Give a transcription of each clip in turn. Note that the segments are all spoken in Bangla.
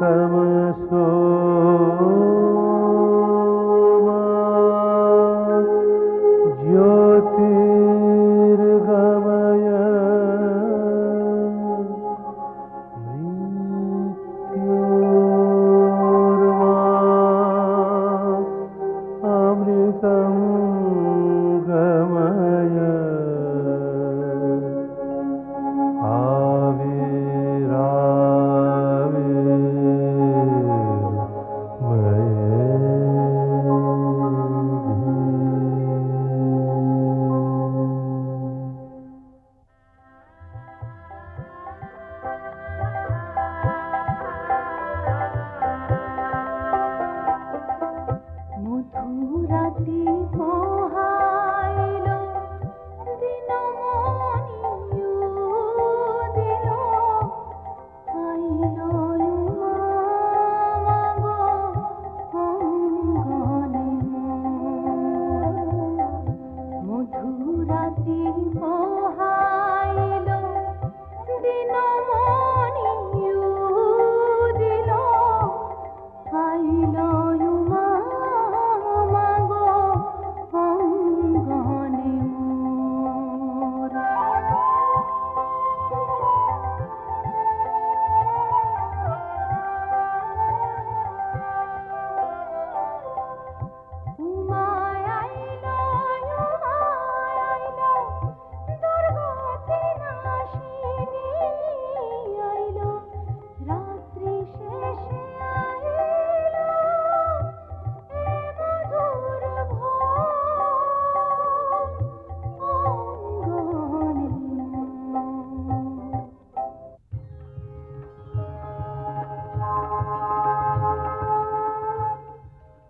तमसो ज्योतिर्गमय मृत्योर्मा अमृतं गमय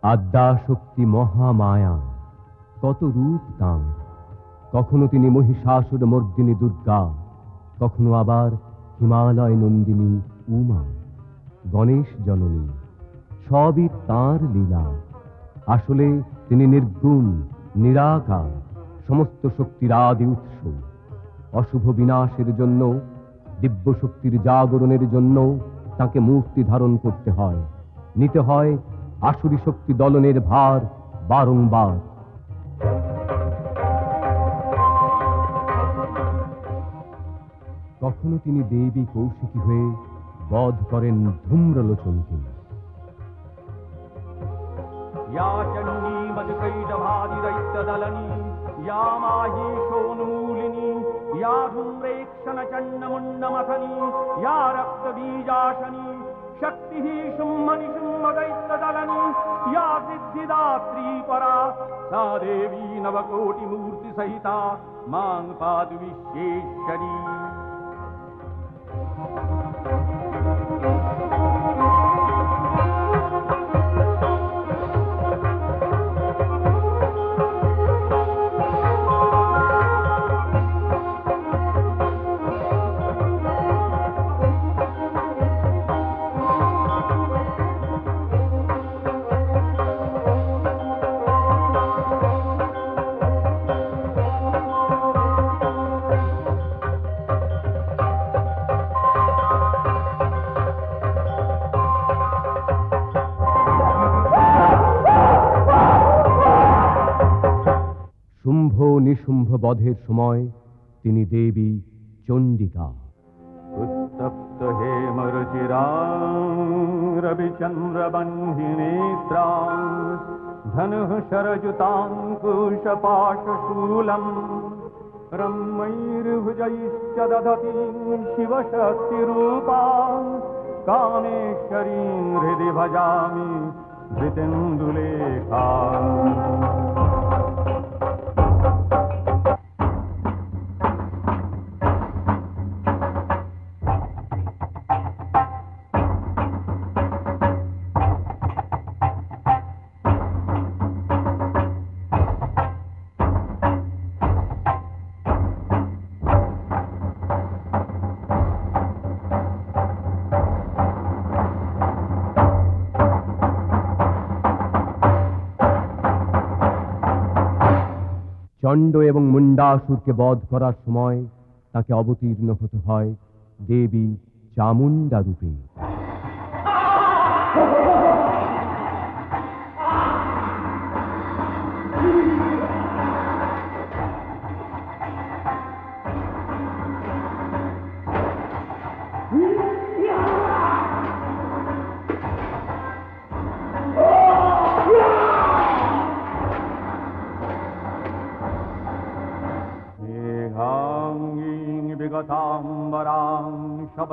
আদ্যাশক্তি মহামায়া, কত রূপ তাঁর। কখনো তিনি মহিষাসুর মর্দিনী দুর্গা, কখনো আবার হিমালয় নন্দিনী উমা, গণেশ জননী। সবই তাঁর লীলা। আসলে তিনি নির্গুণ, নিরাকার, সমস্ত শক্তির আদি উৎস। অশুভ বিনাশের জন্য, দিব্য শক্তির জাগরণের জন্য তাকে মূর্তি ধারণ করতে হয়, নিতে হয় আসুরি শক্তি দলনের ভার বারংবার। কখনো তিনি দেবী কৌশিকী হয়ে বধ করেন ধূম্রলোচনকে। या चण्डी मधुकैटभादिदैत्यदलनी, या माहीशोन्मूलिनी, या धूम्रेक्षणचण्डमुण्डमथनी, या रक्तबीजाशनी, शक्तिः शुम्भनिशुम्भदैत्यदलनी, या सिद्धिदात्री परा, सा देवी नवकोटिमूर्तिसहिता मां पातु विश्वेश्वरी। নিশুম্ভ বধের সময় তিনি দেবী চণ্ডিকা। উত্তপ্ত হেমরুচিরাং রবিচন্দ্রবহ্নিনেত্রাং ধনুঃ শরযুতাঙ্কুশপাশশূলম রম্মৈর্ভুজৈশ্চ দধতীং শিবশক্তিরূপাং কামেশ্বরীং হৃদি ভজামি ধৃতেন্দুলেখাং। চণ্ড এবং মুণ্ডাসুরকে বধ করার সময় তাকে অবতীর্ণ হতে হয় দেবী চামুণ্ডা রূপে।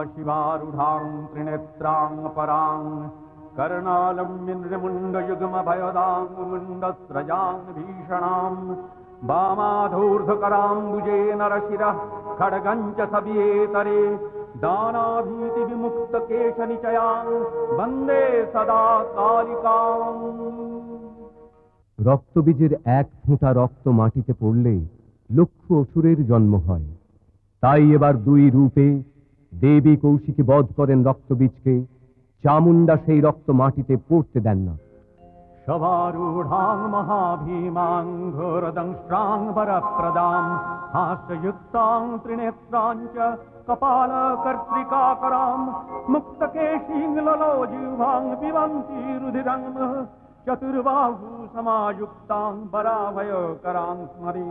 शिवारूढां त्रिनेत्रां परां कर्णालम्बिन्द्रमुण्डयुग्मभयदां मुण्डस्रजां भीषणां वामाधूर्ध्वकराम्बुजे नरशिरः खड्गं च सव्येतरे दानाभीतिविमुक्तकेशनिचयां वन्दे सदा कालिकाम्। রক্তবীজের এক ফোঁটা রক্ত মাটিতে পড়লে লক্ষ অসুরের জন্ম হয়। তাই এবার দুই রূপে দেবী কৌশিকী বধ করেন রক্তবীজকে। চামুণ্ডা সেই রক্ত মাটিতে পড়তে দেন না। शवारूढां महाभीमां घोरदंष्ट्रां वरप्रदां हास्ययुक्तां त्रिनेत्रां च कपालकर्त्रिकाकरां मुक्तकेशीं ललोजिह्वां पिबन्ती रुधिरं चतुर्बाहु समायुक्तां वराभयकरां स्मरे।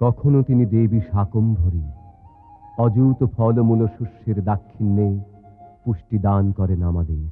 কখনো তিনি দেবী শাকম্ভরী অযুত ফলমূল শস্যের দাক্ষিণ্যে পুষ্টি দান করেন আমাদের।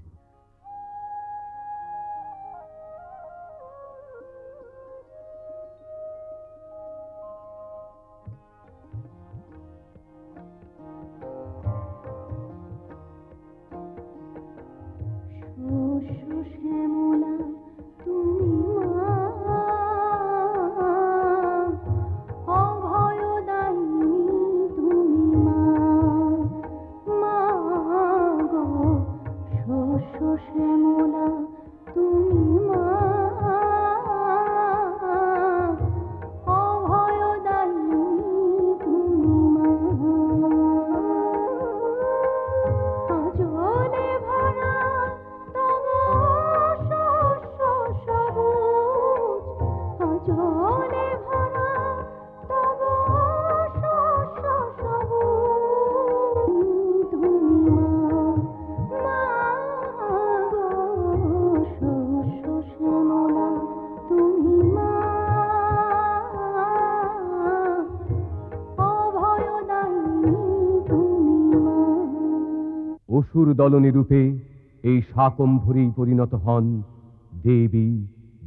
অসুর দলনী রূপে এই শাকম্ভরী পরিণত হন দেবী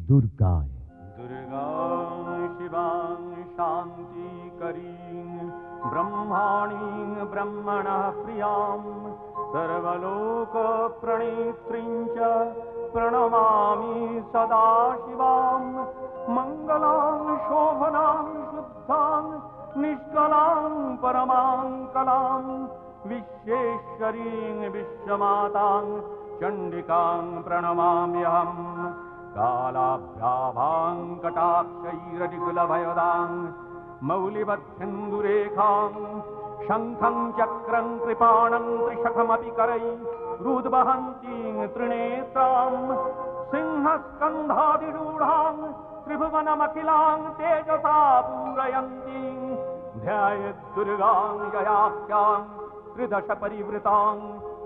দুর্গায়। दुर्गां शिवां शान्तिकरीं ब्रह्माणीं ब्रह्मणः प्रियां सर्वलोकप्रणेत्रीं च प्रणमामि सदा शिवां। मङ्गलां शोभनां शुद्धां निष्कलां परमां कलां विश्वेश्वरीं विश्वमातां चण्डिकां प्रणमाम्यहम्। कालाभ्याभां कटाक्षैरनिकुलभयदां मौलिबद्धेन्दुरेखां शङ्खं चक्रं कृपाणं त्रिशखमपि करैरुद्वहन्तीं त्रिनेत्रां सिंहस्कन्धादिरूढां त्रिभुवनमखिलां तेजसा पूरयन्तीं ध्यायेद्दुर्गां ययाख्यां त्रिदश परिवृतां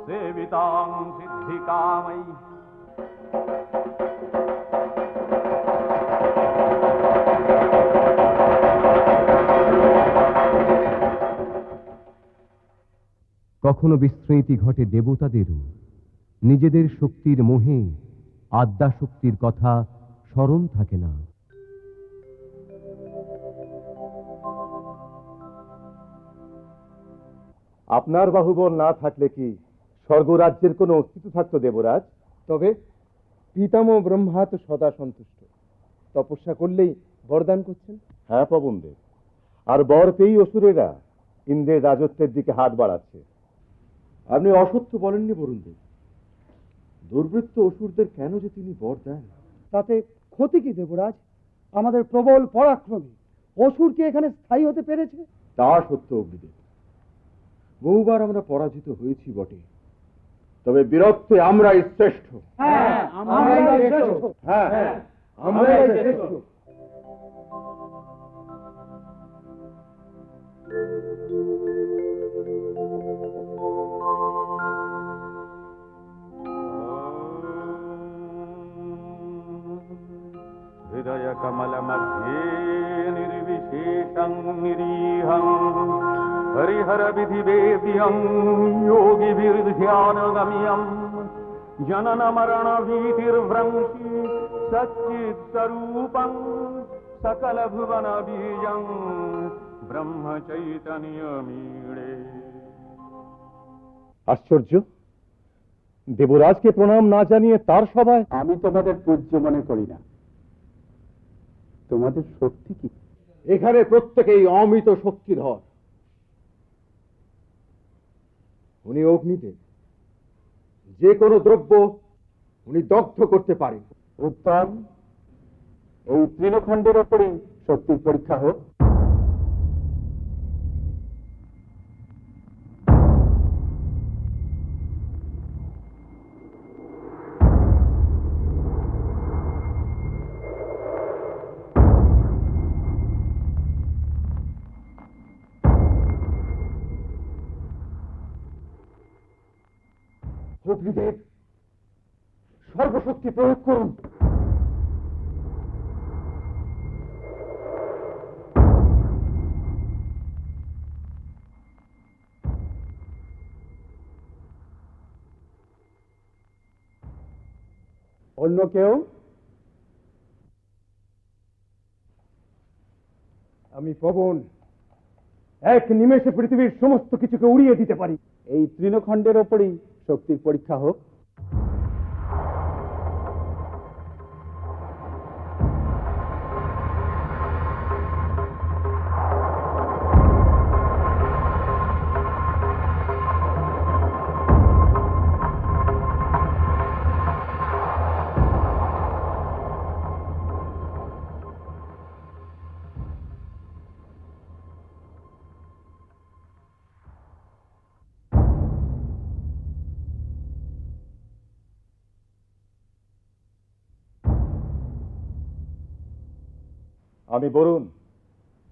सेवितां सिद्धिकामयि। কখনো বিস্মৃতি ঘটে দেবতাদেরও। নিজেদের শক্তির মোহে আদ্যা শক্তির কথা স্মরণ থাকে না। আপনার বাহুবল না থাকলে কি স্বর্গরাজ্যের কোনো অস্তিত্ব থাকতো দেবরাজ? তবে পিতামহ ব্রহ্মা তো সদা সন্তুষ্ট, তপস্যা করলেই বরদান করছেন। হ্যাঁ পবনদেব, আর বর পেয়েই অসুরেরা ইন্দ্রের রাজত্বের দিকে হাত বাড়াচ্ছে। আপনি অসত্য বলেননি বরুণদেব। দুর্বৃত্ত অসুরদের কেন যে তিনি বর দেন? তাতে ক্ষতি কি দেবরাজ? আমাদের প্রবল পরাক্রমী অসুর কি এখানে স্থায়ী হতে পেরেছে? তা সত্য অগ্নিদেব, বহুবার আমরা পরাজিত হয়েছি বটে, তবে বীরত্বে আমরাই শ্রেষ্ঠ। হ্যাঁ, আমরাই শ্রেষ্ঠ। হ্যাঁ, আমরাই শ্রেষ্ঠ। হৃদয় কমল মধ্যে নির্বিশেষং নিরীহং হরিহর বিধি বেদ্যং যোগীভির্ধ্যানগম্যং জনন মরণ ভীতির্ভ্রংশি সচ্চিৎ স্বরূপং সকল ভুবন বীজং ব্রহ্ম চৈতন্যমীড়ে। আশ্চর্য, দেবরাজকে প্রণাম না জানিয়ে তার সভায়? আমি তোমাদের পূজ্য মনে করি না। তোমাদের শক্তি কি? এখানে প্রত্যেকেই অমিত শক্তিধর। উনি অগ্নিদেব, যে কোনো দ্রব্য উনি দগ্ধ করতে পারেন। উত্তম, এই তৃণখণ্ডের ওপরে শক্তির পরীক্ষা হোক। অগ্নিদেব, সর্বশক্তি প্রয়োগ করুন। অন্য কেউ? আমি পবন, এক নিমেষে পৃথিবীর সমস্ত কিছুকে উড়িয়ে দিতে পারি। এই তৃণখণ্ডের ওপরেই শক্তির পরীক্ষা হোক। আমি বরুণ,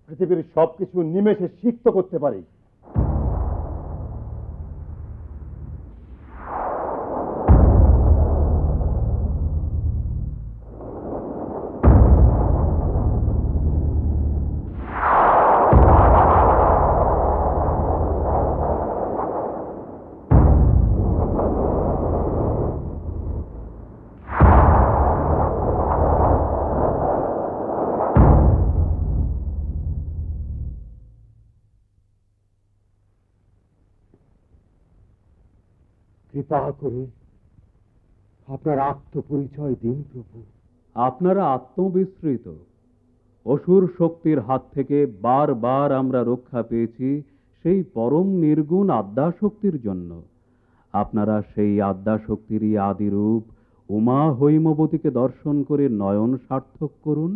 পৃথিবীর সবকিছু নিমেষে সিক্ত করতে পারি। কৃপা করে আপনার আত্মপরিচয় দিন প্রভু। আপনারা আত্মবিস্মৃত। অসুর শক্তির হাত থেকে বারবার আমরা রক্ষা পেয়েছি সেই পরম নির্গুণ আদ্যাশক্তির জন্য। আপনারা সেই আদ্যাশক্তিরই আদিরূপ উমা হৈমবতীকে দর্শন করে নয়ন সার্থক করুন।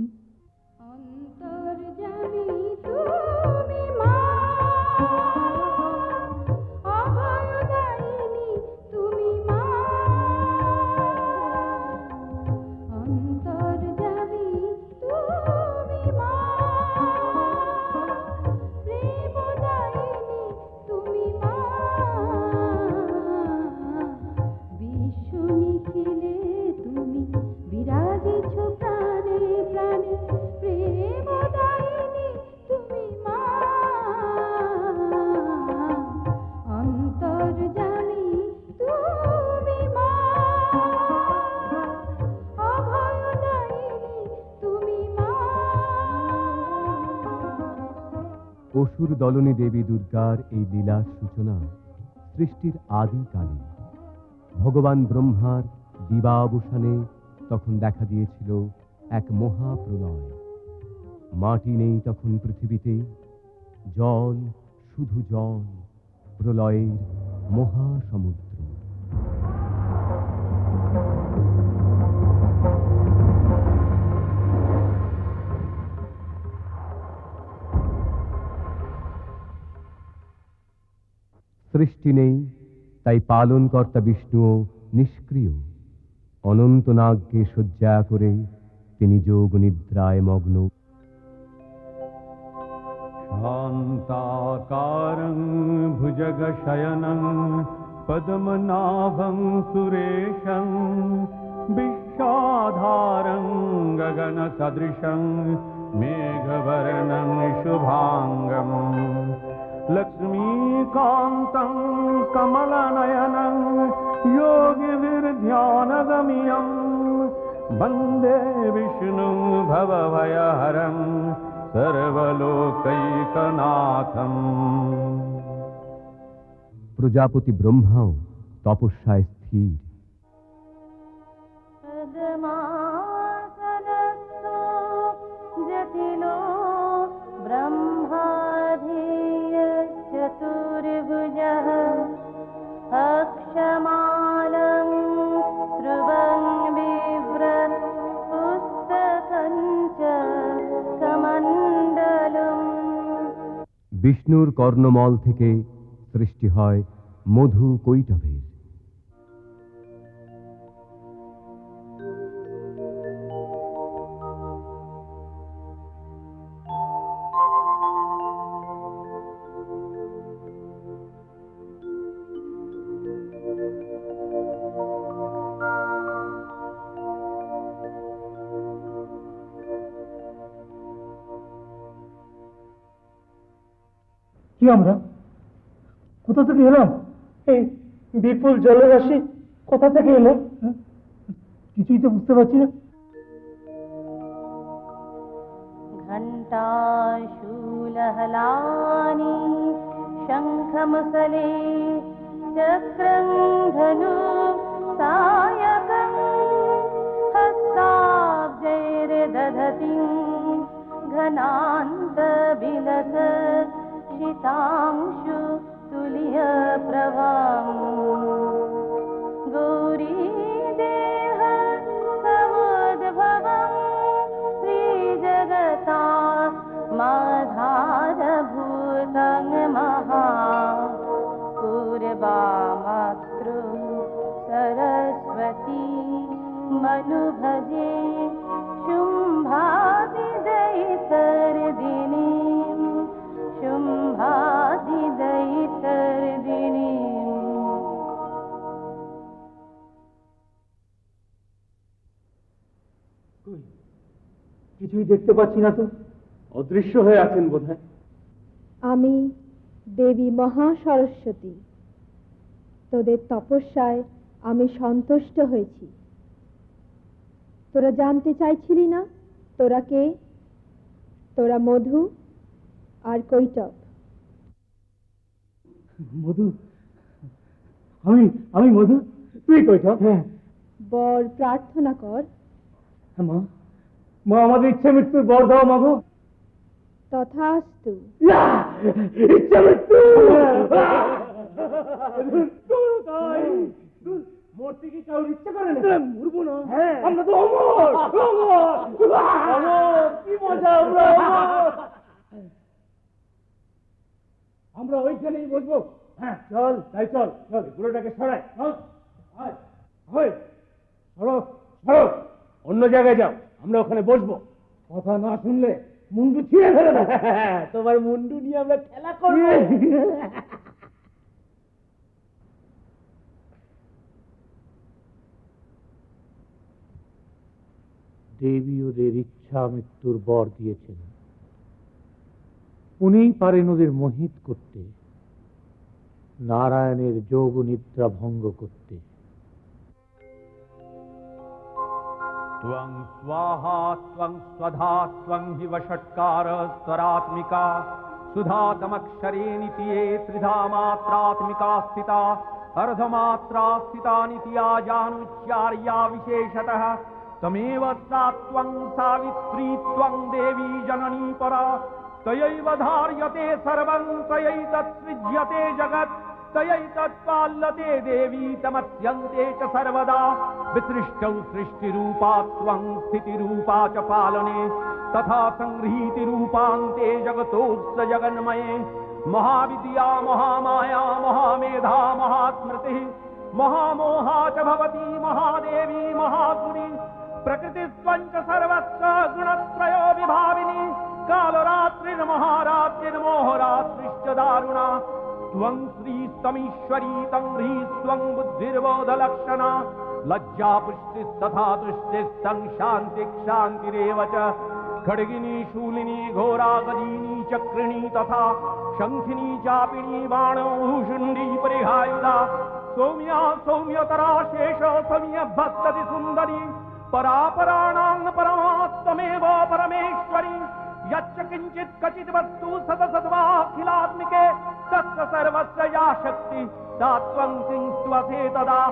অসুর দলনী দেবী দুর্গার এই লীলার সূচনা সৃষ্টির আদিকালে। ভগবান ব্রহ্মার দিবাবসানে তখন দেখা দিয়েছিল এক মহাপ্রলয়। মাটি নেই তখন পৃথিবীতে, জল, শুধু জল, প্রলয়ের মহাসমুদ্র। সৃষ্টি নেই, তাই পালনকর্তা বিষ্ণুও নিষ্ক্রিয়। অনন্ত নাগকে শয্যা করে তিনি যোগ নিদ্রায় মগ্ন। शान्ताकारं भुजगशयनं पद्मनाभं सुरेशं विश्वाधारं गगनसदृशं मेघवर्णं शुभाङ्गं लक्ष्मीकान्तं कमलनयनं योगिभिर्ध्यानगम्यं वन्दे विष्णुं भवभयहरं সর্বলোকৈকনাথম। প্রজাপতি ব্রহ্মাও তপস্যায় স্থির। চতুর্ভুজঃ অক্ষমালং ধ্রুবং বিভ্রৎ পুস্তকং চ কমণ্ডলম। বিষ্ণুর কর্ণমল থেকে সৃষ্টি হয় মধু কৈটভের। কি আমরা কোথা থেকে এলাম? এই বিপুল জলরাশি কোথা থেকে এলো? কিছুই তো বুঝতে পারছি না। ঘণ্টাশূলহলানি শঙ্খমুসলে চক্রং ধনু সায়কং হস্তাব্জৈর্দধতি ঘনান্তবিলস शीतांशु तुल्य प्रभां गौरी देह समुद्भवं श्रीजगता माधारभूतं महा पूर्वामातृ सरस्वती मनुभजे शुम्भादिदैतर्दिनी शुम्भादिदैतर्दिनी। কিছুই দেখতে পাচ্ছি না তো। অদৃশ্য হয়ে আছেন বোধহয়। আমি দেবী মহাসরস্বতী। তোদের তপস্যায় আমি সন্তুষ্ট হয়েছি। তোরা জানতে চাইছিলি না তোরা কে? তোরা মধু আর কৈটভ। মধু? আমি মধু, তুই কৈটভ। বর প্রার্থনা কর। মা, মা আমাদের ইচ্ছা মৃত্যুর বর দাও মাগো। তথাস্তু। ইচ্ছা মৃত্যু মরতে কি কারোর ইচ্ছা করে না? মরবো না, আমরা তো অমর। কি মজা! আমরা ওইখানেই বসবো। হ্যাঁ চল, তাই চল চল, গুলোটাকে সরাই। সরো সরো, অন্য জায়গায় যাও, আমরা ওখানে বসবো। কথা না শুনলে মুন্ডু ছিঁড়ে ফেলে না। তোমার মুন্ডু নিয়ে আমরা খেলা করবো। দেবী ওদের ইচ্ছা মৃত্যুর বর দিয়েছেন। উনিই পারেন ওদের মোহিত করতে, নারায়ণের যোগ নিদ্রা ভঙ্গ করতে। त्वं स्वाहा त्वं स्वधा त्वं हि वषट्कार स्वरात्मिका सुधातमक्षरे नित्ये त्रिधा मात्रात्मिका स्थिता अर्धमात्रा स्थिता नित्या जानुच्चार्या विशेषतः तमेव सा त्वं सावित्री त्वं देवी जननी परा तयैव धार्यते सर्वं तयैतत्सृज्यते जगत् तयैतत्पाल्यते देवी तमस्यन्ते च सर्वदा विसृष्टौ सृष्टिरूपा त्वं स्थितिरूपा च पालने तथा संगृहीतिरूपान्ते जगतोऽस्य जगन्मये महाविद्या महामाया महामेधा महास्मृतिः महामोहा च भवती महादेवी महासुरी प्रकृतिस्त्वञ्च सर्वस्य गुणत्रयो विभाविनी कालरात्रिर्महारात्रिर्मोहरात्रिश्च दारुणा त्वं श्रीस्तमीश्वरी तं ह्रीस्त्वं बुद्धिर्बोधलक्षणा लज्जा पुष्टिस्तथा तुष्टिस्तं शान्तिक्षान्तिरेव च खड्गिनी शूलिनी घोरा गदीनी चक्रिणी तथा शंखिनी चापिणी बाणो भूषुण्डी परिहायुधा सौम्या सौम्यतरा शेष सौम्य भक्तति सुन्दरी परापराणां परमात्मेव परमेश्वरी यच्च किञ्चित् क्वचित् वस्तु सदसद्वाखिलात्मिके तस्य सर्वस्य या शक्ति सा त्वं सिंस्त्वसे तदा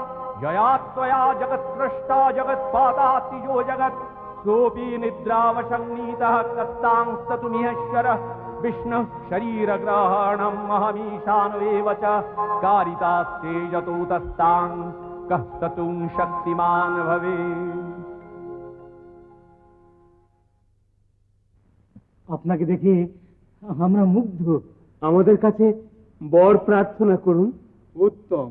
यया त्वया जगत्सृष्टा जगत्पादातिजो जगत् सोऽपि निद्रावशन्नीतः कस्तांस्ततुमिहेश्वरः विष्णुः शरीरग्रहणम् अहमीशानवेव च कारितास्ते यतोतस्तां कः स्तुं शक्तिमान् भवेत्। আপনাকে দেখে আমরা মুগ্ধ। আমাদের কাছে বর প্রার্থনা করুন। উত্তম,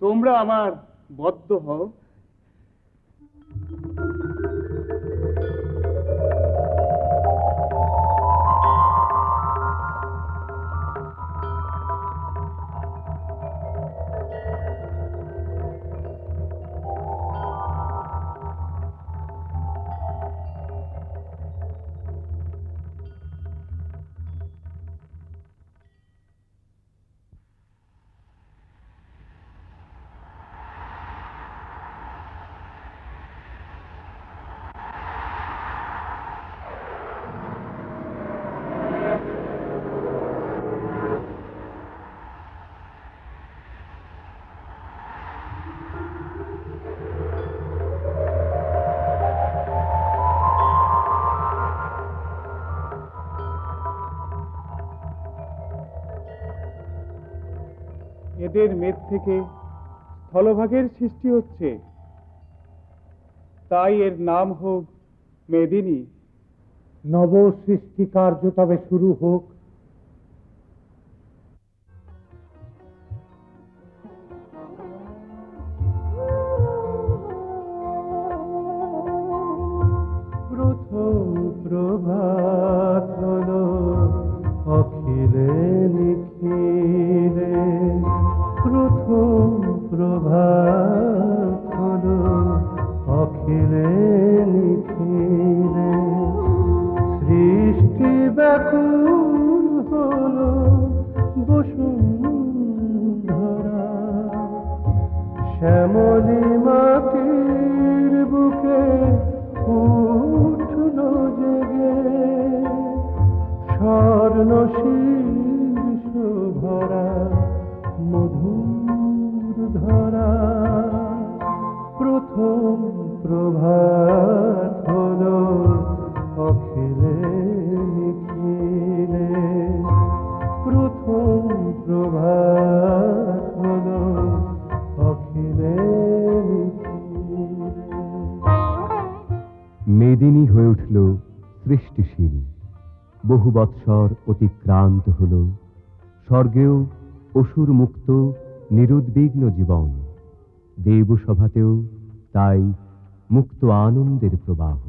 তোমরা আমার বদ্ধ হও। এদের মেদ থেকে স্থলভাগের সৃষ্টি হচ্ছে, তাই এর নাম হোক মেদিনী। নব সৃষ্টি কার্য তবে শুরু হোক। প্রথম প্রভাত হলো অখিলে নিখিলে, প্রথম প্রভাত হলো অখিলে নিখিলে, সৃষ্টি ব্যাকুল হলো বসুন্ধরা, শ্যামলী মাটির বুকে উঠল জেগে, স্বর্ণ শীর্ষ ভরা মধুর ধরা, প্রথম প্রভাত হলো অখিলে নিখিলে, প্রথম প্রভাত হলো অখিলে নিখিলে। মেদিনী হয়ে উঠল সৃষ্টিশীল, বহু বৎসর অতিক্রান্ত হল, স্বর্গেও অসুর মুক্ত নিরুদ্বিগ্ন জীবন, দেবসভাতেও তাই মুক্ত আনন্দের প্রবাহ।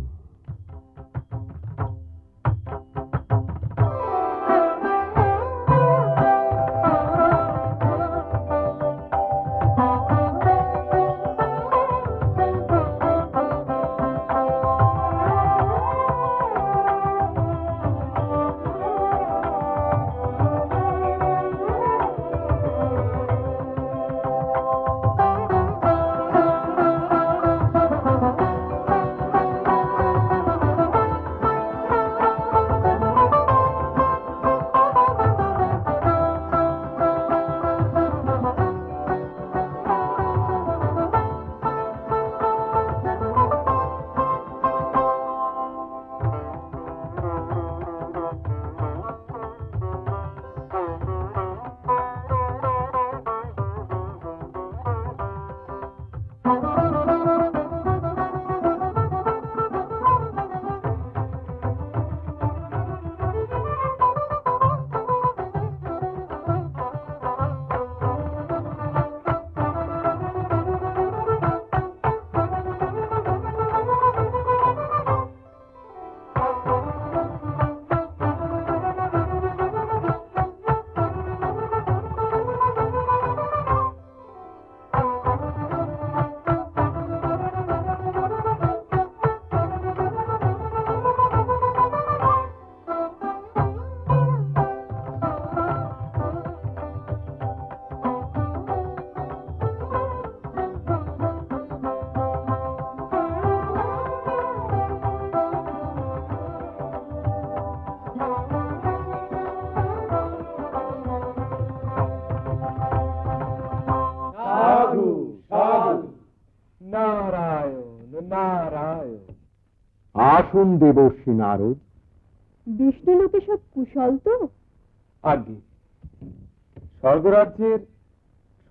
নারায়ণ। আসুন দেবর্ষী নারদ। বিষ্ণুলোকে সব কুশল তো? আগে স্বর্গরাজ্যের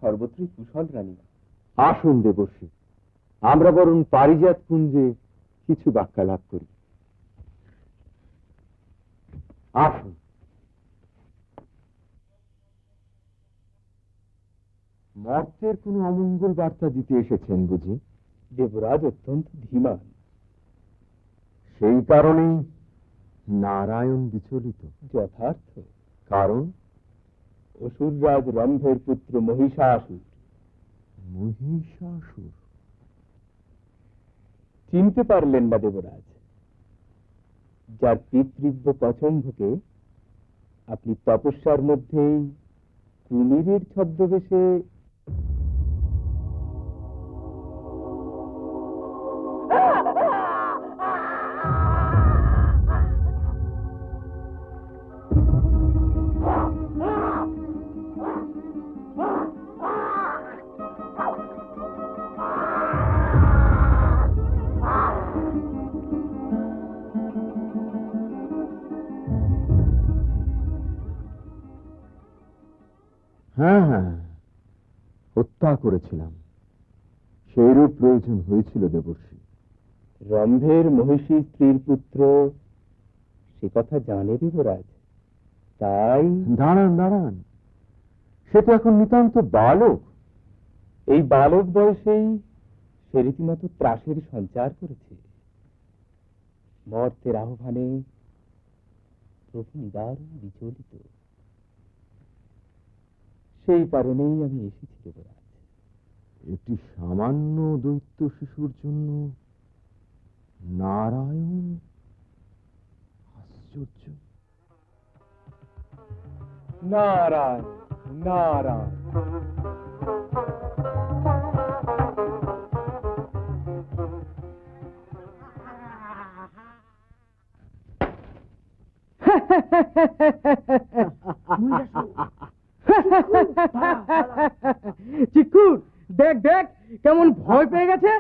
সর্বত্রই কুশল রানী। আসুন দেবর্ষী, আমরা বরং পারিজাত কুঞ্জে কিছু বাক্যালাপ করি। আসুন। মর্তের কোনো অমঙ্গল বার্তা দিতে এসেছেন বুঝি? দেবরাজ অত্যন্ত ধীমান। সেই কারণেই নারায়ণ বিচলিত। যথার্থ। কারণ অসুররাজ রম্ভের পুত্র মহিষাসুর। মহিষাসুর? চিনতে পারলেন না দেবরাজ? যার পিতৃব্য পছন্দকে আপনি তপস্যার মধ্যেই কুমিরের ছদ্মবেশে হ্যাঁ হ্যাঁ, হত্যা করেছিলাম। সেইরূপ প্রয়োজন হয়েছিল দেবর্ষী। রম্ভের মহিষী স্ত্রীর পুত্র, সে কথা জানে দেবরাজ। তাই দাঁড়ান দাঁড়ান, সে তো এখন নিতান্ত বালক। এই বালক বয়সেই সে রীতিমতো ত্রাসের সঞ্চার করেছে। মর্তের আহ্বানে প্রভু নিদারুণ বিচলিত। সেই কারণেই আমি এসেছি দেবরাজ। একটি সামান্য দৈত্য শিশুর জন্য নারায়ণ? আশ্চর্য। নারায়ণ নারায়ণ। চিকুর দেখ দেখ কেমন ভয় পেয়ে গেছে।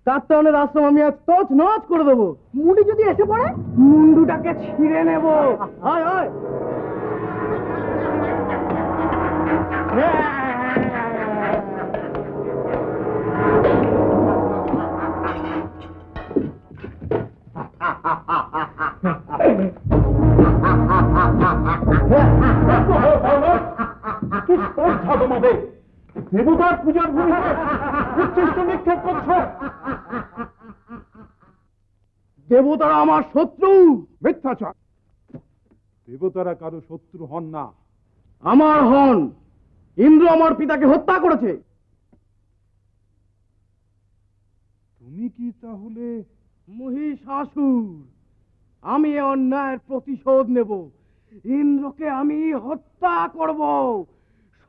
কাত্তায়নের আশ্রম আমি আজ তছ নছ করে দেবো। মুন্ডি যদি এসে পড়ে, মুন্ডুটাকে ছিঁড়ে নেব। আয় আয়। দেবতার পূজার ভূমিতে উচ্ছিষ্ট নিক্ষেপ করছ। দেবতারা আমার শত্রু। মিথ্যাচার। দেবতারা কারো শত্রু হন না। আমার হন। ইন্দ্র আমার পিতাকে হত্যা করেছে। তুমি কি তাহলে মহিষাসুর? আমি এ অন্যায়ের প্রতিশোধ নেব। ইন্দ্রকে আমি হত্যা করব।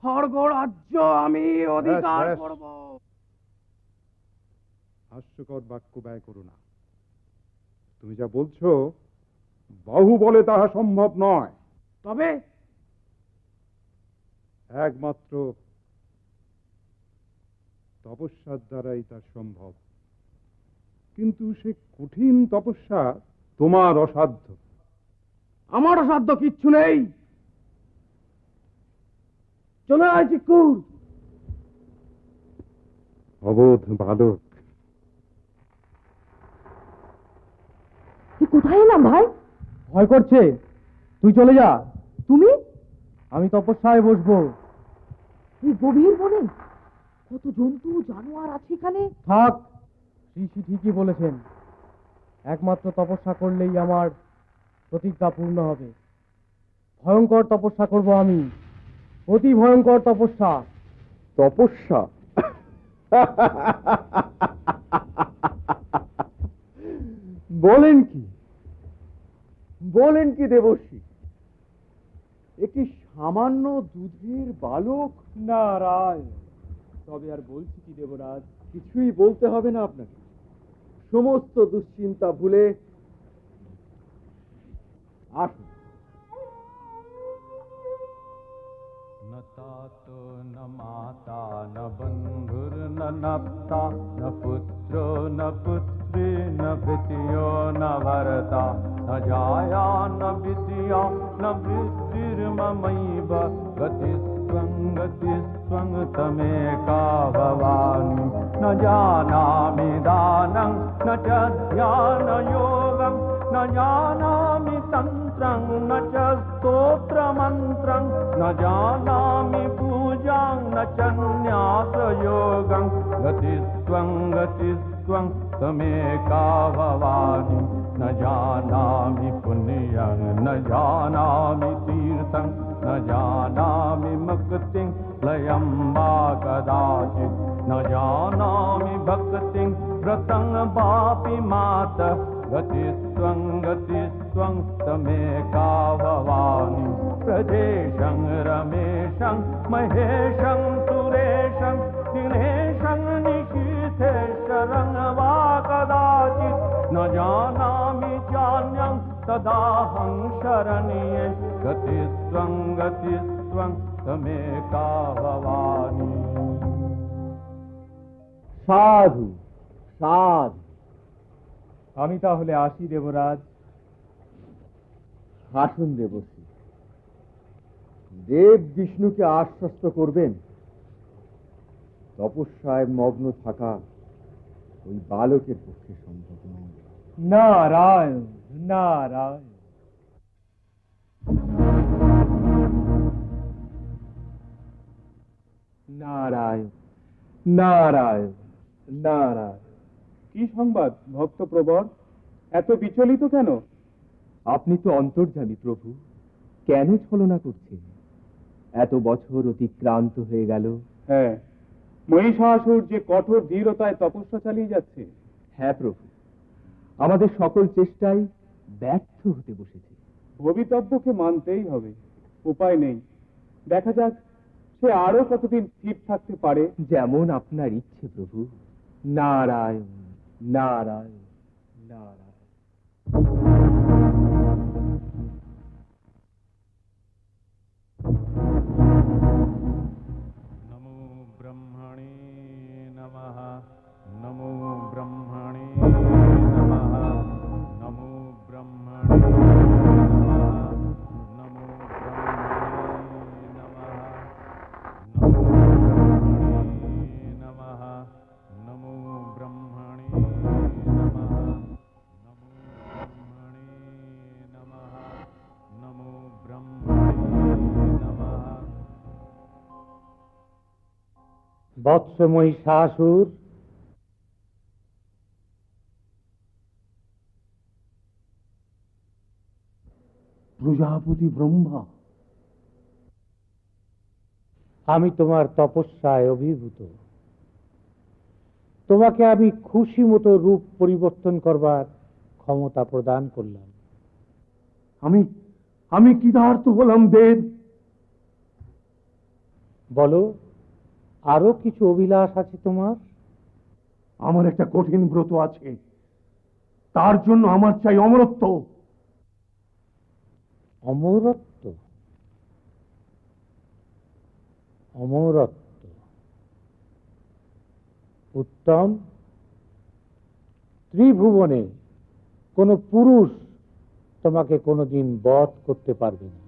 স্বর্গরাজ্য আমি অধিকার ব্যাস, ব্যাস। করব। হাস্যকর বাক্য ব্যয় করো না। তুমি যা বলছো বাহু বলে তাহা সম্ভব নয়। তবে একমাত্র তপস্যার দ্বারাই তা সম্ভব। কিন্তু সে কঠিন তপস্যা তোমার অসাধ্য। আমার অসাধ্য কিচ্ছু নেই। চলে আয় চিকুর। অবোধ বালক। কোথায় এলাম ভাই? ভয় করছে? তুই চলে যা। তুমি? আমি তপস্যায় বসবো। এই গভীর বনে কত জন্তু জানোয়ার আছে এখানে। থাক, ঋষি ঠিকই বলেছেন। একমাত্র তপস্যা করলেই আমার প্রতিজ্ঞা পূর্ণ হবে। ভয়ঙ্কর তপস্যা করব আমি, অতি ভয়ঙ্কর তপস্যা। তপস্যা? বলেন কি, বলেন কি দেবর্ষী? একটি সামান্য দুধের বালক? নারায়ণ। তবে আর বলছি কি দেবরাজ? কিছুই বলতে হবে না আপনাকে। সমস্ত দুশ্চিন্তা ভুলে আসুন। न तातो न माता न बन्धुर्न नप्ता न पुत्रो न पुत्री न भृत्यो न भर्ता न जाया न विद्या न वृत्तिर्ममैव गतिस्त्वं तमेका भवानि न जानामि दानं न च ध्यानयोगं न जानामि तन्त्रं न च स्तोत्रमन्त्रं न जानामि पूजां न च न्यासयोगं गतिस्त्वं तमेका भवानि न जानामि पुण्यं न जानामि तीर्थं न जानामि मुक्तिं लयं वा कदाचित् न जानामि भक्तिं व्रतं वापि मातः गतिस्त्वं तमेका भवानि प्रजेशं रमेशं महेशं सुरेशं दिनेशं निशीथेश्वरं वा कदाचित् न जानामि चान्यं तदाहं शरण्ये गतिस्त्वं तमेका भवानि। সাধু সাধু। আমি তাহলে আসি দেবরাজ। আসুন দেবশ্রী, দেব বিষ্ণুকে আশ্বস্ত করবেন তপস্যায় মগ্ন থাকা ওই বালকের পক্ষে সম্ভব নয়। নারায়ণ নারায়ণ। নারায়ণ নারায়ণ নারায়ণ। কি সংবাদ ভক্তপ্রবর? এত বিচলিত কেন? আপনি তো অন্তর্যামী প্রভু, কেন ছলনা করছেন? এত বছর অতিক্রান্ত হয়ে গেল। হ্যাঁ, মহিষাসুর যে কঠোর ধীরতায় তপস্যা চালিয়ে যাচ্ছে। হ্যাঁ প্রভু, আমাদের সকল চেষ্টাই ব্যর্থ হতে বসেছে। ভবিতব্যকে মানতেই হবে, উপায় নেই। দেখা যাক সে আরো কতদিন স্থির থাকতে পারে। যেমন আপনার ইচ্ছে প্রভু। নারায়ণ নারায়ণ নারায়ণ। नमो ब्रह्मणे नमः नमो ब्रह्मणे नमः नमो ब्रह्मणे नमः नमो ब्रह्मणे नमः नमो ब्रह्मणे नमः नमो ब्रह्मणे नमः नमो ब्रह्मणे नमः नमो ब्रह्मणे नमः। বৎস মহিষাসুর, প্রজাপতি ব্রহ্মা, আমি তোমার তপস্যায় অভিভূত। তোমাকে আমি খুশি মতো রূপ পরিবর্তন করবার ক্ষমতা প্রদান করলাম। আমি কৃতার্থ হলাম দেব। বলো, আরো কিছু অভিলাষ আছে তোমার? আমার একটা কঠিন ব্রত আছে, তার জন্য আমার চাই অমরত্ব। অমরত্ব? অমরত্ব উত্তম। ত্রিভুবনে কোন পুরুষ তোমাকে কোনোদিন বধ করতে পারবে না।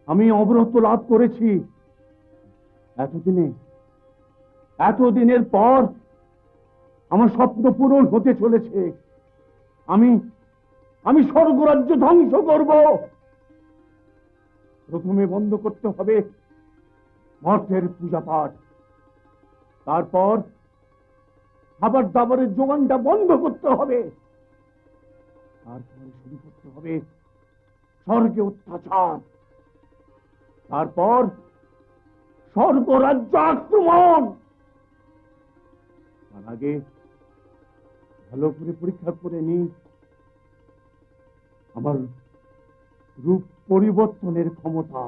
আমি অমরত্ব লাভ করেছি। এতদিনের পর আমার স্বপ্ন পূরণ হতে চলেছে। আমি স্বর্গরাজ্য ধ্বংস করব। প্রথমে বন্ধ করতে হবে মর্তের পূজা পাঠ, তারপর খাবার দাবারের যোগানটা বন্ধ করতে হবে, তারপরে শুরু করতে হবে স্বর্গে অত্যাচার, তারপর স্বর্গরাজ্য আক্রমণ। তার আগে ভালো করে পরীক্ষা করে নি আমার রূপ পরিবর্তনের ক্ষমতা।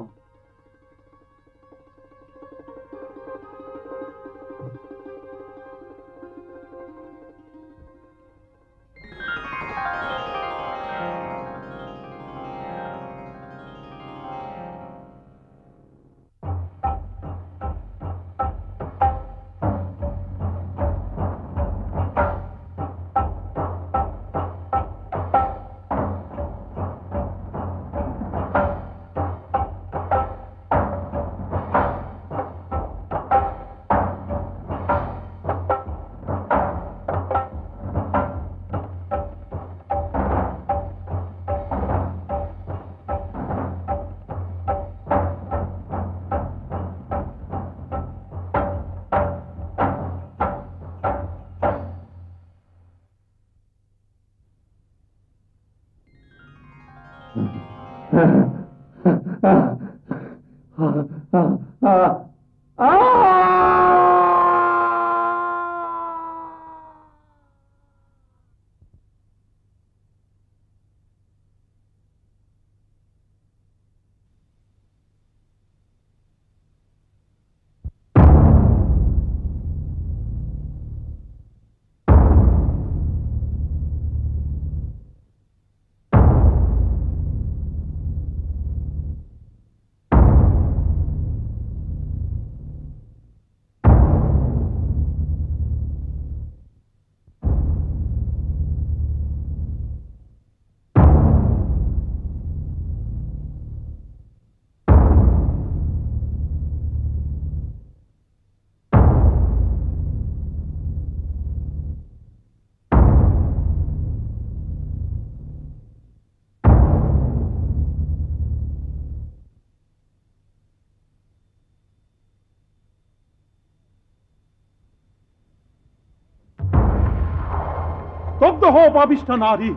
স্তব্ধ হ পাপিষ্ঠা নারী,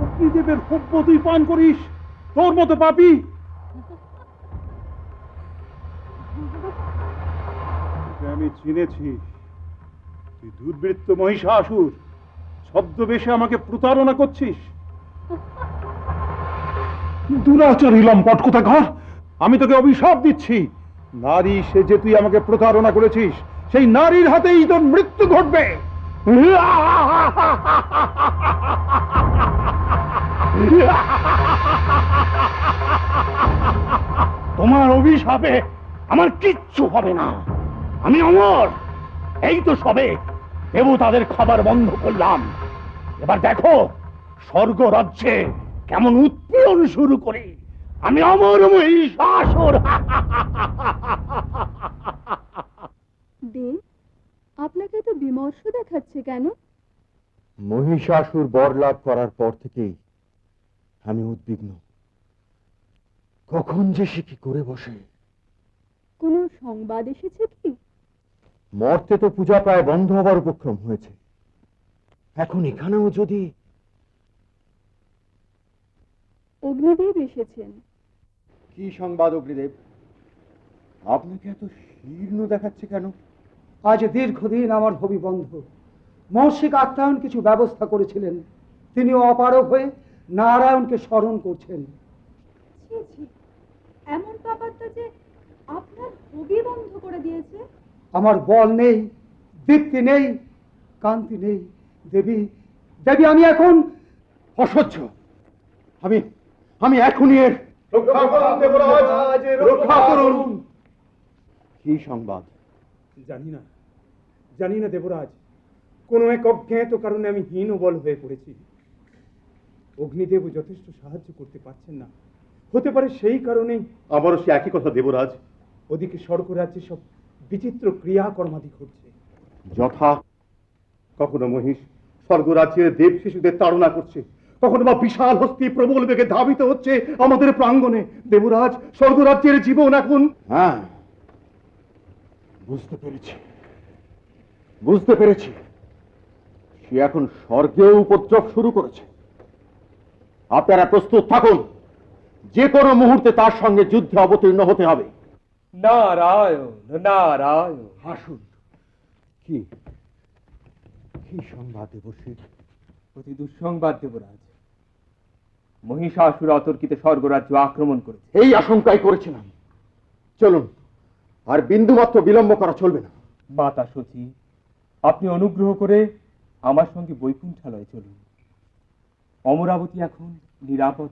অগ্নিদেবের সভ্য তুই পান করিস, তোর মতো পাপী। আমি চিনেছি, তুই দুর্বৃত্ত মহিষাসুর, ছদ্মবেশে আমাকে প্রতারণা করছিস। দুরাচারী লম্পট কোথাকার, আমি তোকে অভিশাপ দিচ্ছি, নারী সেজে তুই আমাকে প্রতারণা করেছিস, সেই নারীর হাতেই তোর মৃত্যু ঘটবে। তোমার অভিশাপে আমার কিচ্ছু হবে না, আমি অমর। এই তো সবে দেবতাদের খাবার বন্ধ করলাম, এবার দেখো স্বর্গ রাজ্যে কেমন উৎপীড়ন শুরু করি। আমি অমর মহিষাসুর। দেব, আপনাকে তো বিমর্ষ দেখাচ্ছে কেন? মহিষাসুর বর লাভ করার পর থেকেই আমি উদ্বিগ্ন, কখন যে সে কি করে বসে। কোনো সংবাদ এসেছে কি? মর্তে তো পূজা প্রায় বন্ধ হবার উপক্রম হয়েছে, এখন এখানেও যদি। অগ্নিদেব এসেছেন। কি সংবাদ অগ্নিদেব? আপনাকে এত শীর্ণ দেখাচ্ছে কেন? আজ দীর্ঘদিন আমার হবি বন্ধ মৌসিক আত্মায়ন কিছু ব্যবস্থা করেছিলেন, তিনি অপারগ হয়ে নারায়ণকে স্মরণ করছেন। এমন পাপাত্তা যে আপনার হবি বন্ধ করে দিয়েছে। আমার বল নেই, দীপ্তি নেই, কান্তি নেই। দেবী দেবী, আমি এখন অসহ্য। আমি এখনই এর রক্ষা করুন দেবরাজ, রক্ষা করুন। কি সংবাদ? জানি না দেবরাজ, কোন এক অজ্ঞাত কারণে আমি হীনবল হয়ে পড়েছি। অগ্নিদেব যথেষ্ট সাহায্য করতে পারছেন না, হতে পারে সেই কারণেই। আমারও সে একই কথা দেবরাজ। ওদিকে স্বর্গ রাজ্যে সব বিচিত্র ক্রিয়াকর্মাদি ঘটছে। যথা কখনো মহিষ স্বর্গ রাজ্যের দেব শিশুদের তাড়না করছে, কখনো বা বিশাল হস্তি প্রবল বেগে ধাবিত হচ্ছে আমাদের প্রাঙ্গণে। দেবরাজ, স্বর্গ রাজ্যের জীবন এখন। হ্যাঁ, বুঝতে পেরেছি সে এখন স্বর্গেও উপদ্রব শুরু করেছে। আপনারা প্রস্তুত থাকুন, যে কোনো মুহূর্তে তার সঙ্গে যুদ্ধে অবতীর্ণ হতে হবে। নারায়ণ নারায়ণ। হাসুন। কি সংবাদ দেবশ্রী? অতি দুঃসংবাদ দেবরাজ, মহিষাসুর অতর্কিতে স্বর্গরাজ্য আক্রমণ করেছে। এই আশঙ্কাই করেছিলাম। চলুন, আর বিন্দুমাত্র বিলম্ব করা চলবে না। মাতা সতী, আপনি অনুগ্রহ করে আমার সঙ্গে বৈকুণ্ঠালয়ে চলুন। অমরাবতী এখন নিরাপদ।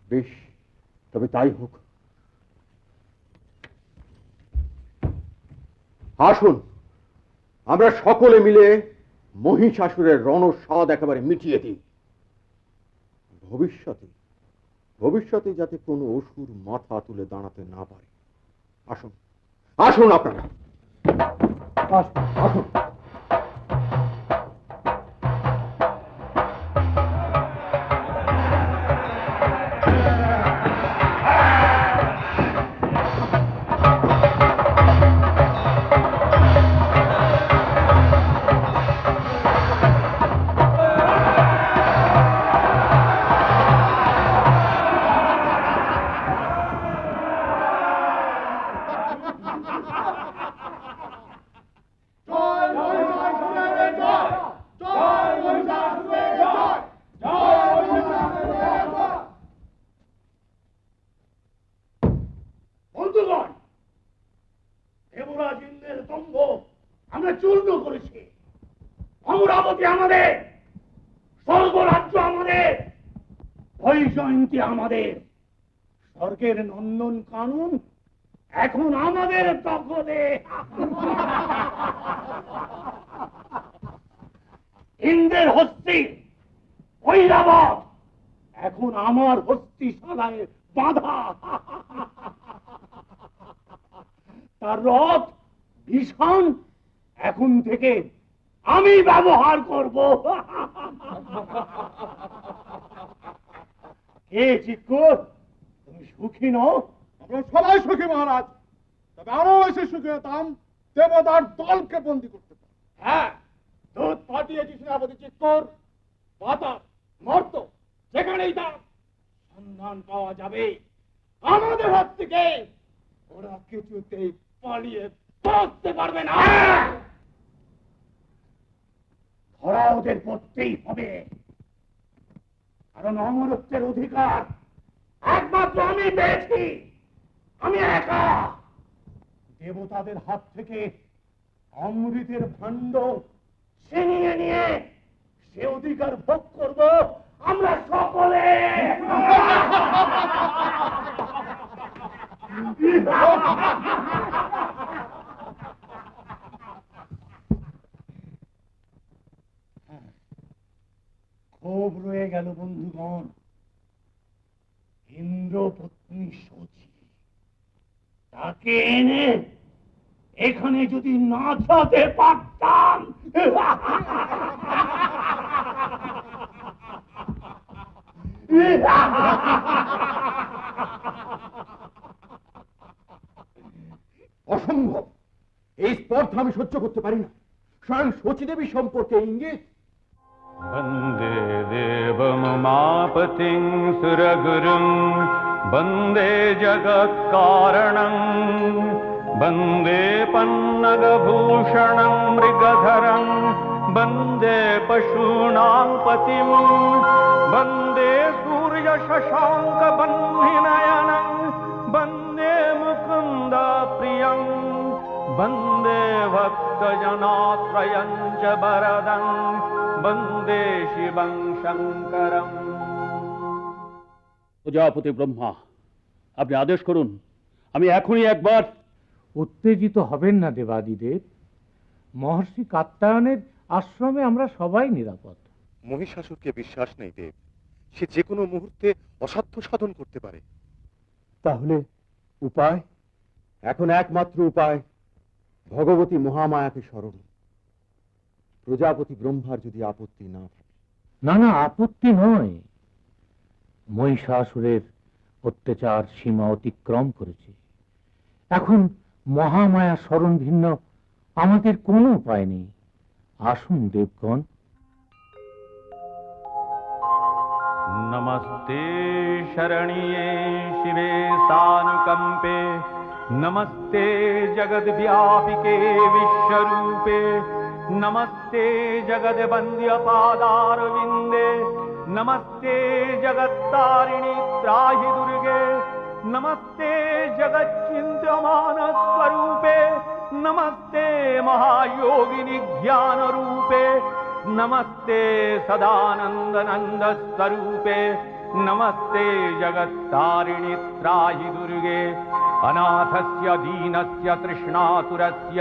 বেশ, তবে তাই হোক। আসুন, আমরা সকলে মিলে মহিষাসুরের রণস্বাদ একেবারে মিটিয়ে দিই। ভবিষ্যতে যাতে কোনো অসুর মাথা তুলে দাঁড়াতে না পারে। আসুন আপনারা, আসুন। আমরা চূর্ণ করেছি। অমরাবতী আমাদের, স্বর্গরাজ্য আমাদের, বৈজয়ন্তী আমাদের, স্বর্গের নন্দন কানন এখন আমাদের দখলে। ইন্দ্রের হস্তি ঐরাবত এখন আমার হস্তিশালায় বাঁধা। তার রথ ভীষণ এখন থেকে আমি ব্যবহার করব। কে চিক্কর, তুমি সুখী নও? আমরা সবাই সুখী মহারাজ, তবে আরো এসে সুখী হতাম দেবতার দলকে বন্দী করতে পারি। হ্যাঁ, দুধ পাঠিয়েছি সেনাপতি চিক্কর। বাতাস মর্ত যেখানেই তার সন্ধান পাওয়া যাবে আমাদের হাত থেকে ওরা কিছুতেই পালিয়ে বাঁচতে পারবে না। ধরা ওদের করতেই হবে, কারণ অমরত্বের অধিকার একমাত্র আমি পেয়েছি। আমি একা। দেবতাদের হাত থেকে অমৃতের ভাণ্ড ছিনিয়ে নিয়ে সে অধিকার ভোগ করব আমরা সকলে। খুব রয়ে গেল বন্ধুগণ, ইন্দ্রপত্নী শচী, তাকে এনে এখানে যদি নাচাতে পারতাম। অসম্ভব, এই স্পর্ধা আমি সহ্য করতে পারি না। স্বয়ং শচীদেবী সম্পর্কে ইঙ্গিত। বন্দে দেবমাপতিং সুরগুরুং বন্দে জগৎকারণং বন্দে পন্নগভূষণং মৃগধরং বন্দে পশূনাং পতিম বন্দে সূর্য শশাঙ্ক বহ্নিনয়নং বন্দে মুকুন্দ প্রিয়ং বন্দে ভক্তজনাশ্রয়ং চ বরদং বন্দে শিবং শঙ্করম। প্রজাপতি ব্রহ্মা, আপনি আদেশ করুন, আমি এখনই একবার। উত্তেজিত হবেন না দেবাদিদেব, মহর্ষি কাত্যায়নের আশ্রমে আমরা সবাই নিরাপদ। মহিষাসুরকে বিশ্বাস নেই দেব, সে যে কোনো মুহূর্তে অসাধ্য সাধন করতে পারে। তাহলে উপায়? এখন একমাত্র উপায় ভগবতী মহামায়াকে স্মরণ। প্রজাপতি ব্রহ্মার যদি আপত্তি না থাকে। না না, আপত্তি নয়। মহিষাসুরের অত্যাচার সীমা অতিক্রম করেছে। এখন মহামায়া স্মরণ ভিন্ন আমাদের কোনো উপায় নেই। আসুন দেবগণ। नमस्ते शरण्ये शिवे सानुकंपे नमस्ते जगद्व्यापिके विश्वरूपे नमस्ते जगद्वन्द्य पादारविन्दे नमस्ते जगत्तारिणि त्राहि दुर्गे नमस्ते जगच्चिन्त्यमान स्वरूपे नमस्ते महायोगिनि ज्ञान रूपे नमस्ते सदानंद नंद स्वरूपे नमस्ते जगत्तारिणि त्राहि दुर्गे अनाथस्य दीनस्य तृष्णातुरस्य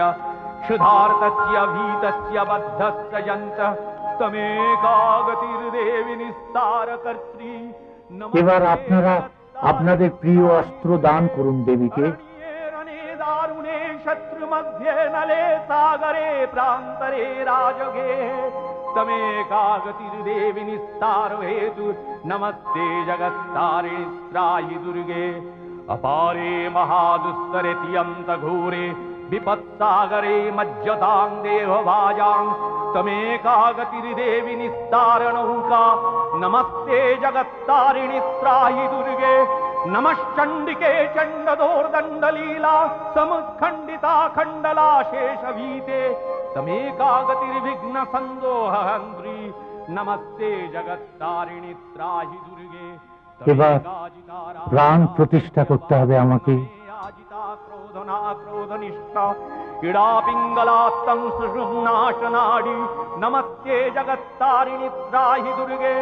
क्षुधार्तस्य भीतस्य बद्धस्य यन्तः तमेकागतिर्देवि निस्तारकर्त्री। এবার আপনারা আপনাদের প্রিয় অস্ত্র দান করুন দেবীকে। दारुणे शत्रु मध्ये नले सागरे प्रान्तरे राजगे तमेकागतिर्देवि निस्तार हेतु नमस्ते जगत्तारिणि त्राहि दुर्गे अपारे महादुस्तरे तियन्त घोरे विपत्सागरे मज्जतां देवभाजां तमेकागतिर्देवि निस्तारणौका नमस्ते जगत्तारिणि त्राहि दुर्गे नमश्चंडिके चंडदोर्दंडलीला समुत्खंडिता खंडला शेषभीते तमेकागतिर्विघ्न संदोहंद्री नमस्ते जगत्तारिणि त्राहि दुर्गे। এবার প্রাণ প্রতিষ্ঠা করতে হবে আমাকে। क्रोधना क्रोधनिष्ठा इडा पिंगलात्तं सुषुम्नाशनाडी नमस्ते जगत्तारिणि त्राहि दुर्गे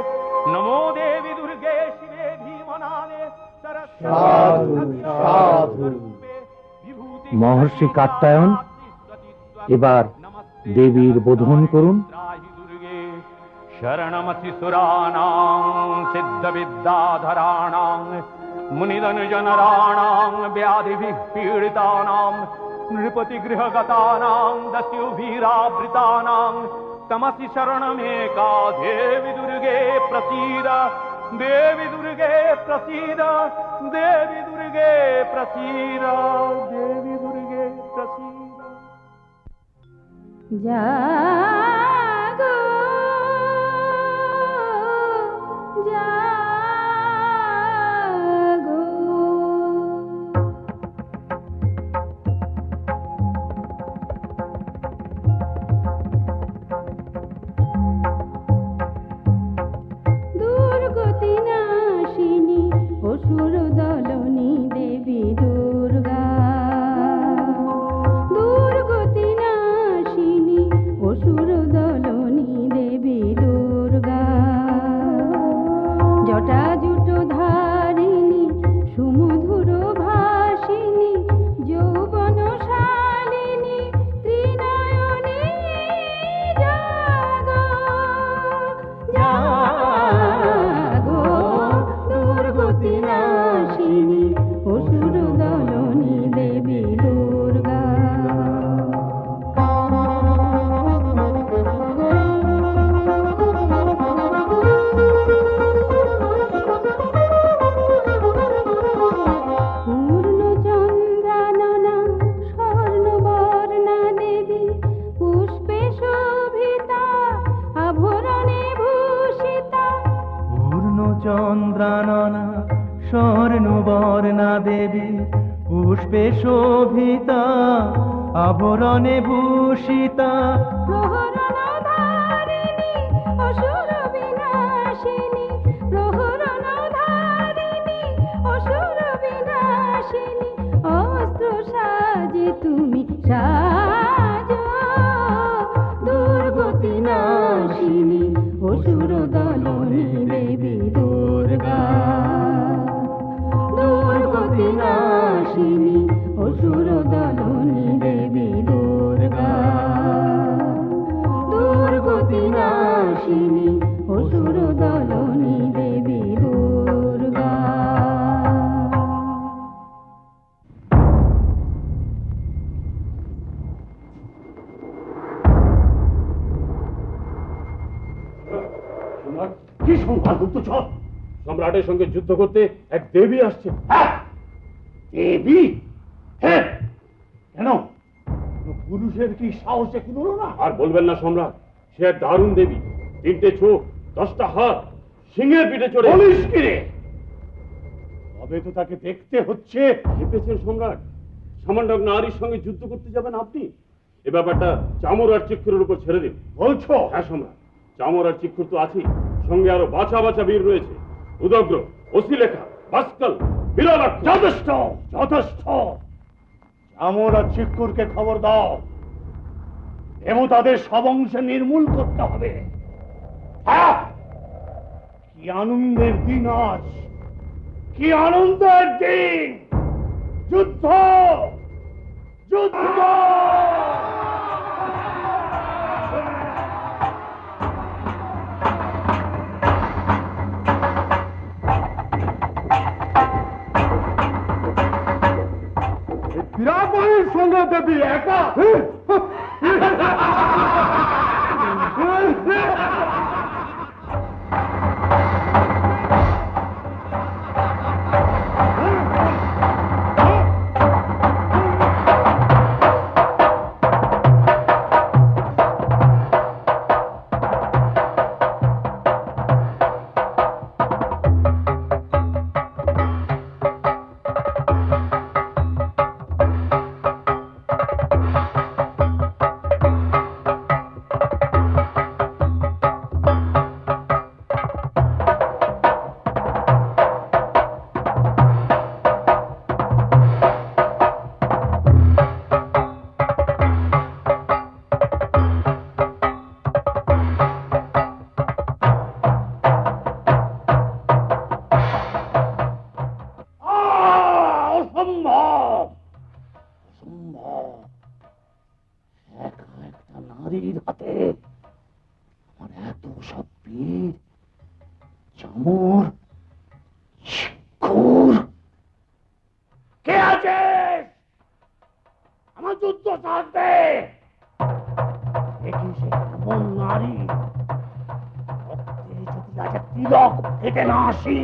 नमो देवी दुर्गे शिवे भीमनादे সাধু সাধু। মহর্ষি কাত্যায়ন, এবার দেবীর বোধন করুন। शरणमसि सुराणां सिद्धविद्याधराणां मुनिजनराणां व्याधिभिः पीडितानां नृपतिगृहगतानां दस्युभिरावृतानां तमसि शरणमेका देवी दुर्गे प्रसीद देवी दुर्गे प्रसीद देवी दुर्गे प्रसीद देवी दुर्गे प्रसीद। जागो অসুর দলনী দেবী দুর্গা, দুর্গতি নাশিনী অসুর দলনী দেবী দুর্গা, জটাজুট ধারিণী সুমধুর ভাসিনী যৌবন শালিনী ত্রিনয়নী জাগো জাগো দুর্গতি নাশিনী অসুর দলনী দেবী দুর্গা। পূর্ণচন্দ্রাননা স্বর্ণবর্ণা দেবী পুষ্পে শোভিতা আভরণে ভূষিতা। পূর্ণচন্দ্রাননা স্বর্ণবর্ণা দেবী পুষ্পে শোভিতা আভরণে ভূষিতা। প্রহরণধারিণী অসুর বিনাশিনী প্রহরণধারিণী অসুর বিনাশিনী অস্ত্র সাজে তুমি সাজো দুর্গতি নাশিনী অসুর দলনী দেবী দুর্গা, দুর্গতি নাশিনী অসুর দলনী দেবী দুর্গা, দুর্গতি নাশিনী অসুর দলনী দেবী দুর্গা। কি সংবাদ গুপ্তচর? সম্রাটের সঙ্গে যুদ্ধ করতে এক দেবী আসছে। দেবী? হ্যাঁ, কেন? পুরুষের কি সাহসে কুলোলো না? আর বলবেন না সম্রাট, সে এক দারুণ দেবী, 3টে চোখ, 10টা হাত, সিংহের পিঠে চড়ে। বলিস কি রে? তবে তো তাকে দেখতে হচ্ছে। ভেবেছেন সম্রাট সামান্য নারীর সঙ্গে যুদ্ধ করতে যাবেন আপনি? এ ব্যাপারটা চামর আর চিক্ষুরের উপর ছেড়ে দিন। বলছো? হ্যাঁ সম্রাট, চামর আর চিক্ষুর তো আছেই, সঙ্গে আরো বাছা বাছা বীর রয়েছে। উদগ্র, অসিলেখা, ভাস্কল, বিরলাক্ষ। যথেষ্ট যথেষ্ট। চামর আর চিক্ষুরকে খবর দাও, দেবতাদের সব অংশে নির্মূল করতে হবে। কি আনন্দের দিন আজ, কি আনন্দের দিন! যুদ্ধ যুদ্ধ! বিরাটবাড়ির সঙ্গে দেবী একা? নারীর হাতে আমার এত সব বীর চামর শিক্ষুর কে আছে আমার যুদ্ধ থাকবে দেখি সে এমন নারী রক্তে যদি আজ তিলক ফেটে না আসি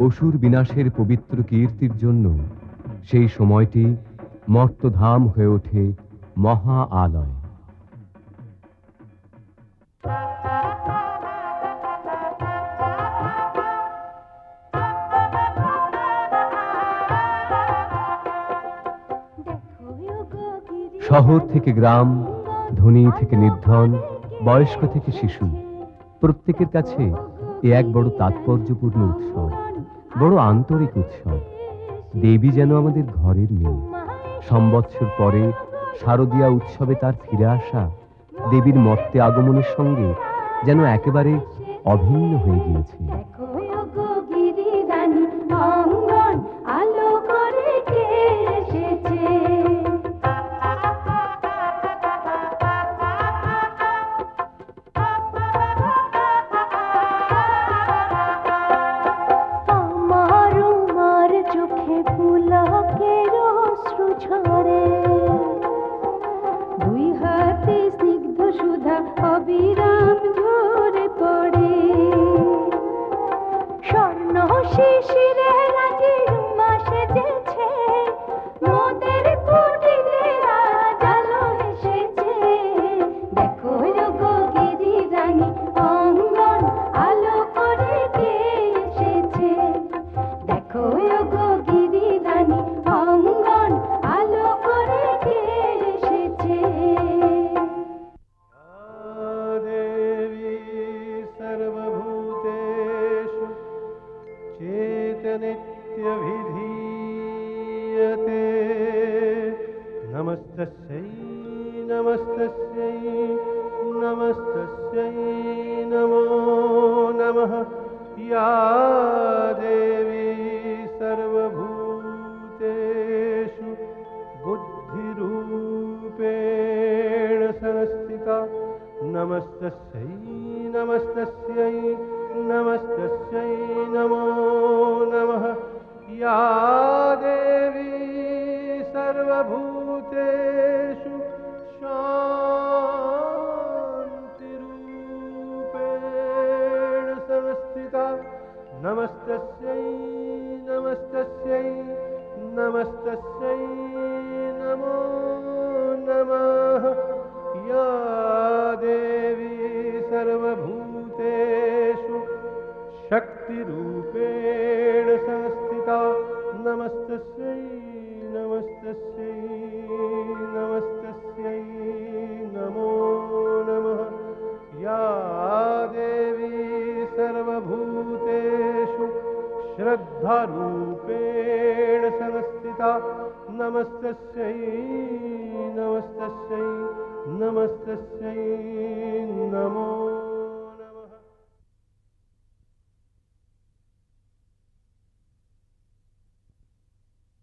অসুর বিনাশের পবিত্র কীর্তির জন্য সেই সময়টি মর্তধাম হয়ে ওঠে মহা আলয়। শহর থেকে গ্রাম, ধনী থেকে নির্ধন, বয়স্ক থেকে শিশু, প্রত্যেকের কাছে এ এক বড় তাৎপর্যপূর্ণ উৎসব, বড় আন্তরিক উৎসব। দেবী যেন আমাদের ঘরের মেয়ে। সম্বৎসর পরে শারদীয়া উৎসবে তার ফিরে আসা দেবীর মর্তে আগমনের সঙ্গে যেন একেবারে অভিন্ন হয়ে গিয়েছে। অবিরাম ঝরে পড়ে স্বর্ণ শিশিরে রাজির মাসে যেছে মোদের কুটিরে রাজালো এসেছে। দেখো গো গিরি রানী অঙ্গন আলো করে কে এসেছে। দেখো গো গিরি রানী অঙ্গন আলো नमस्तस्यै नमस्तस्यै नमस्तस्यै नमो नमः या देवी सर्वभूतेषु बुद्धिरूपेण संस्थिता नमस्तस्यै नमस्तस्यै नमस्तस्यै नमो नमः या देवी सर्वभूतेषु शान्तिरूपेण संस्थिता नमस्तस्यै नमस्तस्यै नमस्तस्यै नमो नमः या देवी सर्वभूतेषु शक्तिरूपेण संस्थिता नमस्तस्यै नमस्तस्यै नमस्तस्यै नमो नमः या देवी सर्वभूतेषु श्रद्धारूपेण संस्थिता नमस्तस्यै नमस्तस्यै नमस्तस्यै नमो